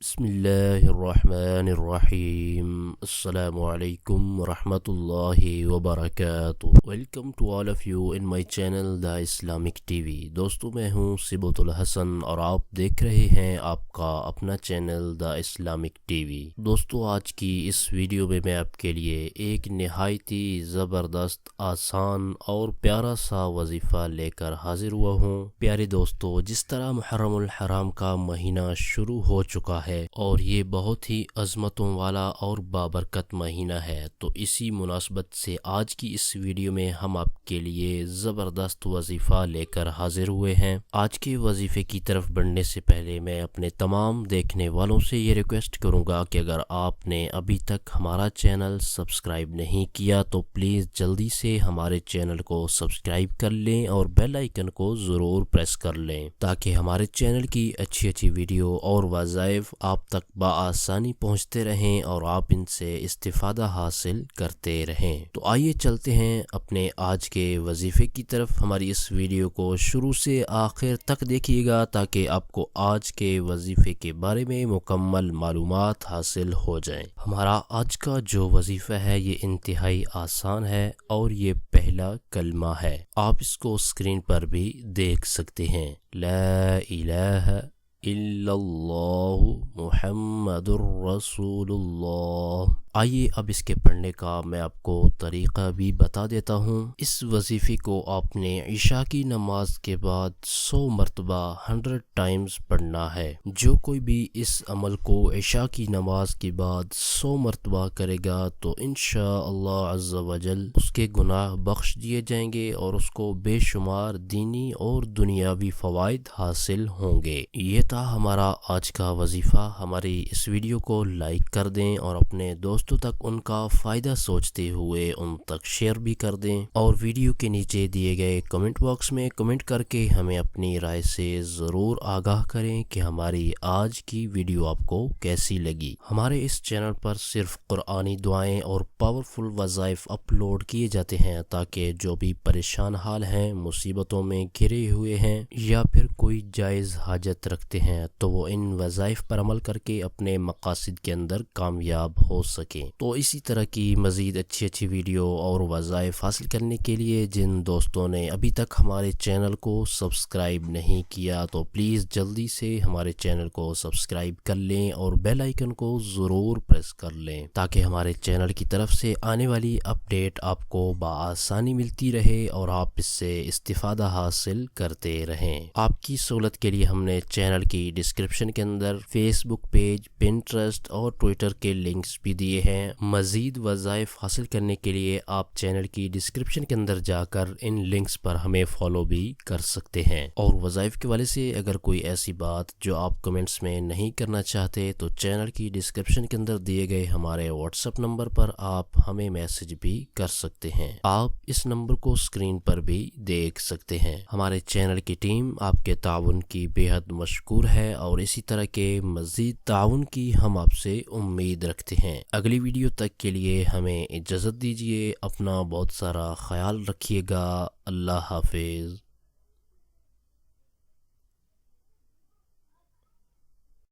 بسم اللہ الرحمن الرحیم۔ السلام علیکم ورحمۃ اللہ وبرکاتہ۔ Welcome to all of you in my channel the Islamic TV. دوستو، میں ہوں صبوت الحسن اور آپ دیکھ رہے ہیں آپ کا اپنا channel the Islamic TV. دوستو، آج کی اس ویڈیو میں آپ کے لیے ایک نہایتی زبردست، آسان اور پیارا سا وظیفہ لے کر حاضر ہوا ہوں۔ پیارے دوستو، جس طرح محرم الحرام کا مہینہ شروع ہو چکا ہے اور یہ بہت ہی عظمتوں والا اور بابرکت مہینہ ہے، تو اسی مناسبت سے آج کی اس ویڈیو میں ہم آپ کے لیے زبردست وظیفہ لے کر حاضر ہوئے ہیں۔ آج کے وظیفے کی طرف بڑھنے سے پہلے میں اپنے تمام دیکھنے والوں سے یہ ریکویسٹ کروں گا کہ اگر آپ نے ابھی تک ہمارا چینل سبسکرائب نہیں کیا تو پلیز جلدی سے ہمارے چینل کو سبسکرائب کر لیں اور بیل آئیکن کو ضرور پریس کر لیں تاکہ ہمارے چینل کی اچھی ویڈیو اور وظائف آپ تک بآسانی پہنچتے رہیں اور آپ ان سے استفادہ حاصل کرتے رہیں۔ تو آئیے چلتے ہیں اپنے آج کے وظیفے کی طرف۔ ہماری اس ویڈیو کو شروع سے آخر تک دیکھیے گا تاکہ آپ کو آج کے وظیفے کے بارے میں مکمل معلومات حاصل ہو جائیں۔ ہمارا آج کا جو وظیفہ ہے یہ انتہائی آسان ہے اور یہ پہلا کلمہ ہے۔ آپ اس کو اسکرین پر بھی دیکھ سکتے ہیں۔ لا الہ الا اللہ محمد الرسول اللہ۔ آئیے اب اس کے پڑھنے کا میں آپ کو طریقہ بھی بتا دیتا ہوں۔ اس وظیفے کو آپ نے عشاء کی نماز کے بعد 100 مرتبہ 100 ٹائمز پڑھنا ہے۔ جو کوئی بھی اس عمل کو عشاء کی نماز کے بعد 100 مرتبہ کرے گا تو انشاءاللہ عز و جل اس کے گناہ بخش دیے جائیں گے اور اس کو بے شمار دینی اور دنیاوی فوائد حاصل ہوں گے۔ یہ تھا ہمارا آج کا وظیفہ۔ ہماری اس ویڈیو کو لائک کر دیں اور اپنے دوستوں تک ان کا فائدہ سوچتے ہوئے ان تک شیئر بھی کر دیں، اور ویڈیو کے نیچے دیے گئے کمنٹ باکس میں کمنٹ کر کے ہمیں اپنی رائے سے ضرور آگاہ کریں کہ ہماری آج کی ویڈیو آپ کو کیسی لگی۔ ہمارے اس چینل پر صرف قرآنی دعائیں اور پاورفل وظائف اپلوڈ کیے جاتے ہیں تاکہ جو بھی پریشان حال ہیں، مصیبتوں میں گھرے ہوئے ہیں یا پھر کوئی جائز حاجت رکھتے ہیں تو وہ ان وظائف پر عمل کر کے اپنے مقاصد کے اندر کامیاب ہو سکیں۔ تو اسی طرح کی مزید اچھی ویڈیو اور وظائف حاصل کرنے کے لیے جن دوستوں نے ابھی تک ہمارے چینل کو سبسکرائب نہیں کیا تو پلیز جلدی سے ہمارے چینل کو سبسکرائب کر لیں اور بیل آئیکن کو ضرور پریس کر لیں تاکہ ہمارے چینل کی طرف سے آنے والی اپڈیٹ آپ کو بآسانی ملتی رہے اور آپ اس سے استفادہ حاصل کرتے رہیں۔ آپ کی سہولت کے لیے ہم نے چینل کی ڈسکرپشن کے اندر فیس بک پیج، پنٹرسٹ اور ٹویٹر کے لنکس بھی دیے ہیں۔ مزید وظائف حاصل کرنے کے لیے آپ چینل کی ڈسکرپشن کے اندر جا کر ان لنکس پر ہمیں فالو بھی کر سکتے ہیں۔ اور وظائف کے والے سے اگر کوئی ایسی بات جو آپ کمنٹس میں نہیں کرنا چاہتے تو چینل کی ڈسکرپشن کے اندر دیے گئے ہمارے واٹس ایپ نمبر پر آپ ہمیں میسج بھی کر سکتے ہیں۔ آپ اس نمبر کو اسکرین پر بھی دیکھ سکتے ہیں۔ ہمارے چینل کی ٹیم آپ کے تعاون کی بے حد مشکور ہے اور اسی طرح کے مزید تعاون کی ہم آپ سے امید رکھتے ہیں۔ اگلی ویڈیو تک کے لیے ہمیں اجازت دیجیے۔ اپنا بہت سارا خیال رکھیے گا۔ اللہ حافظ۔